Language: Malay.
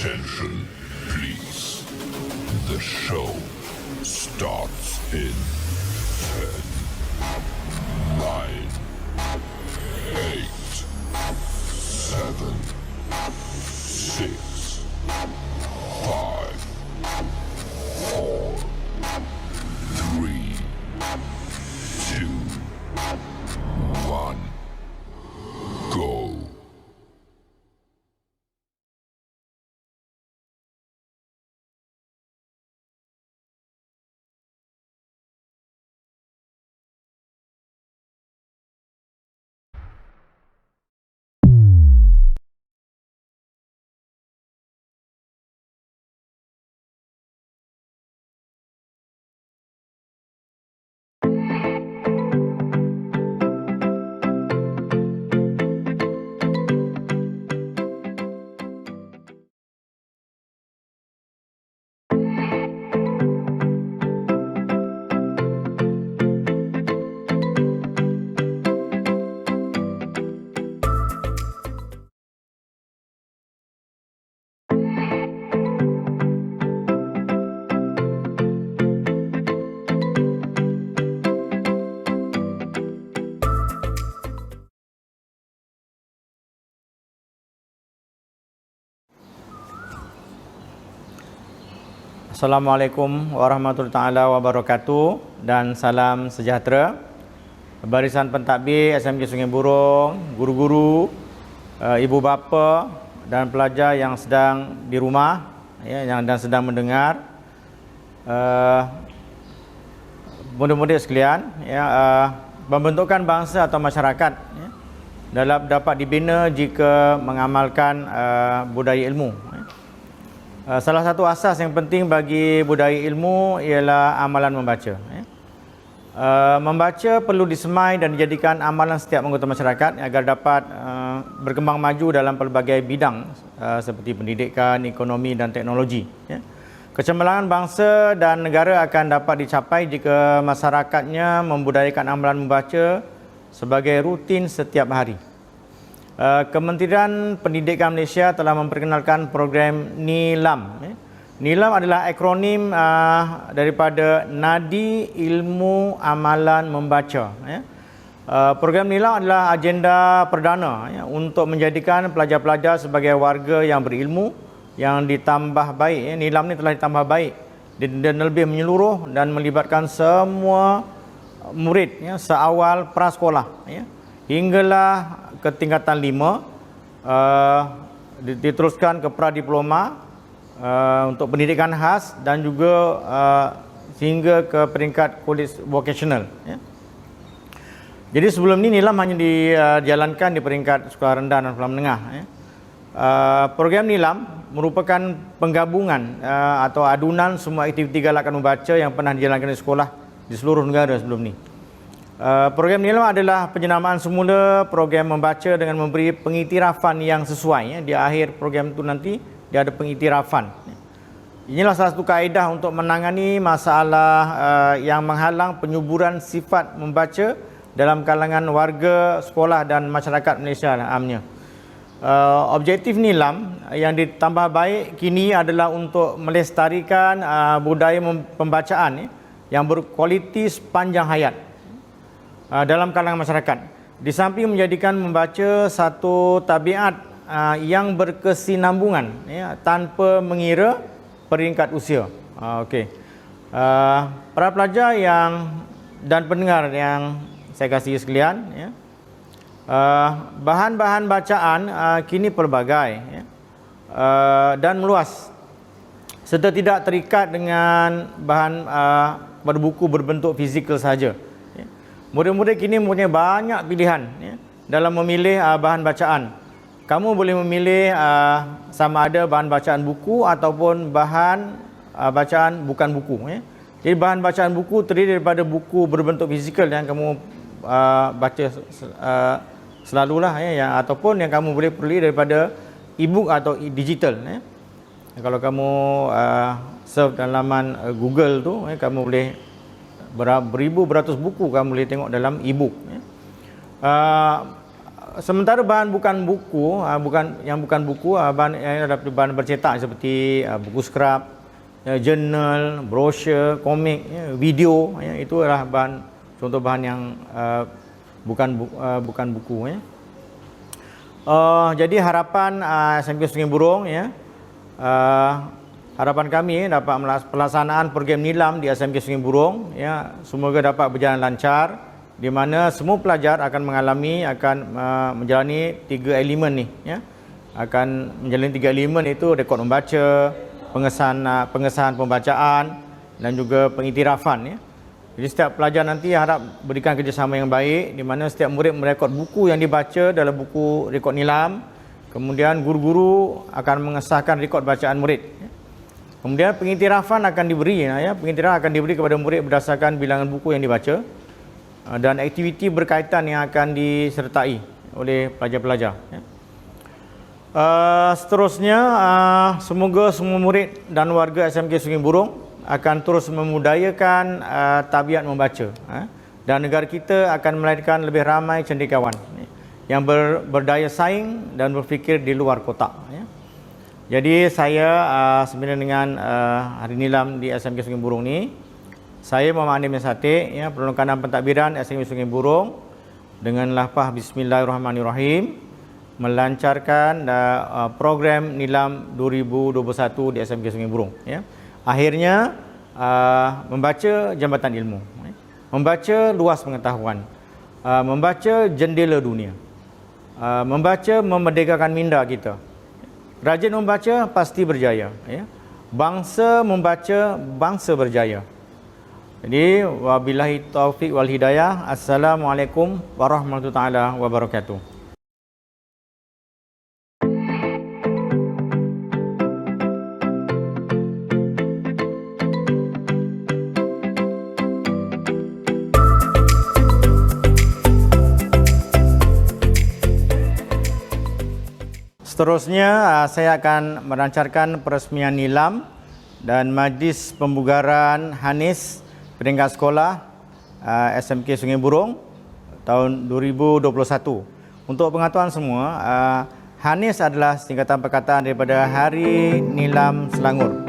Attention, please. The show starts in 10, 9, 8, 7, 6, 5, 4, 3, 2, 1, go. Assalamualaikum warahmatullahi taala wabarakatuh dan salam sejahtera. Barisan pentadbir SMK Sungai Burong, guru-guru, ibu bapa dan pelajar yang sedang di rumah yang sedang mendengar, murid-murid sekalian, pembentukan bangsa atau masyarakat dapat dibina jika mengamalkan budaya ilmu. Salah satu asas yang penting bagi budaya ilmu ialah amalan membaca. Membaca perlu disemai dan dijadikan amalan setiap anggota masyarakat agar dapat berkembang maju dalam pelbagai bidang seperti pendidikan, ekonomi dan teknologi. Kecemerlangan bangsa dan negara akan dapat dicapai jika masyarakatnya membudayakan amalan membaca sebagai rutin setiap hari. Kementerian Pendidikan Malaysia telah memperkenalkan program NILAM. NILAM adalah akronim daripada Nadi Ilmu Amalan Membaca. Program NILAM adalah agenda perdana untuk menjadikan pelajar-pelajar sebagai warga yang berilmu, yang ditambah baik. NILAM ini telah ditambah baik dan lebih menyeluruh dan melibatkan semua murid seawal prasekolah hinggalah ke tingkatan 5, diteruskan ke pradiploma untuk pendidikan khas dan juga sehingga ke peringkat kolej vocational. Jadi sebelum ini NILAM hanya dijalankan di peringkat sekolah rendah dan sekolah menengah. Program NILAM merupakan penggabungan atau adunan semua aktiviti galakan membaca yang pernah dijalankan di sekolah di seluruh negara sebelum ini. Program NILAM adalah penjenamaan semula program membaca dengan memberi pengiktirafan yang sesuai. Di akhir program itu nanti dia ada pengiktirafan. Inilah salah satu kaedah untuk menangani masalah yang menghalang penyuburan sifat membaca dalam kalangan warga, sekolah dan masyarakat Malaysia amnya. Objektif NILAM yang ditambah baik kini adalah untuk melestarikan budaya pembacaan yang berkualiti sepanjang hayat dalam kalangan masyarakat. Di samping menjadikan membaca satu tabiat yang berkesinambungan tanpa mengira peringkat usia. Para pelajar dan pendengar yang saya kasihi sekalian, bahan-bahan bacaan kini pelbagai dan meluas serta tidak terikat dengan bahan pada buku berbentuk fizikal sahaja. Murid-murid kini mempunyai banyak pilihan dalam memilih bahan bacaan. Kamu boleh memilih sama ada bahan bacaan buku ataupun bahan bacaan bukan buku. Jadi bahan bacaan buku terdiri daripada buku berbentuk fizikal yang kamu baca selalulah ataupun yang kamu boleh peroleh daripada e-book atau digital. Kalau kamu surf dalam laman Google tu, kamu boleh beribu beratus buku kamu boleh tengok dalam e-book. sementara bahan bukan buku, bukan buku, bahan yang ada bahan bercetak seperti buku skrap, jurnal, brosur, komik, video, itu adalah bahan, contoh bahan yang bukan buku. Jadi harapan SMK Sungai Burong, harapan kami dapat pelaksanaan program nilam di SMK Sungai Burong, semoga dapat berjalan lancar, di mana semua pelajar akan menjalani 3 elemen ni, akan menjalani 3 elemen, itu rekod membaca, pengesahan pembacaan dan juga pengiktirafan. Jadi setiap pelajar nanti harap berikan kerjasama yang baik, di mana setiap murid merekod buku yang dibaca dalam buku rekod nilam, kemudian guru-guru akan mengesahkan rekod bacaan murid. Kemudian pengiktirafan akan diberi, pengiktirafan akan diberi kepada murid berdasarkan bilangan buku yang dibaca, dan aktiviti berkaitan yang akan disertai oleh pelajar-pelajar. Seterusnya, semoga semua murid dan warga SMK Sungai Burong akan terus memudayakan tabiat membaca, dan negara kita akan melahirkan lebih ramai cendekiawan yang berdaya saing dan berfikir di luar kotak. Jadi saya sebenarnya dengan hari nilam di SMK Sungai Burong ni, saya Muhammad Andim Satik, perlengkapan pentadbiran SMK Sungai Burong dengan lafaz Bismillahirrahmanirrahim melancarkan program nilam 2021 di SMK Sungai Burong. Akhirnya membaca jambatan ilmu, membaca luas pengetahuan, membaca jendela dunia, membaca memerdekakan minda kita. Rajin membaca pasti berjaya. Bangsa membaca, bangsa berjaya. Jadi wabillahi taufik wal hidayah. Assalamualaikum warahmatullahi wabarakatuh. Seterusnya saya akan melancarkan peresmian nilam dan majlis pembugaran Hanis peringkat sekolah SMK Sungai Burong tahun 2021. Untuk pengetahuan semua, Hanis adalah singkatan perkataan daripada Hari Nilam Selangor.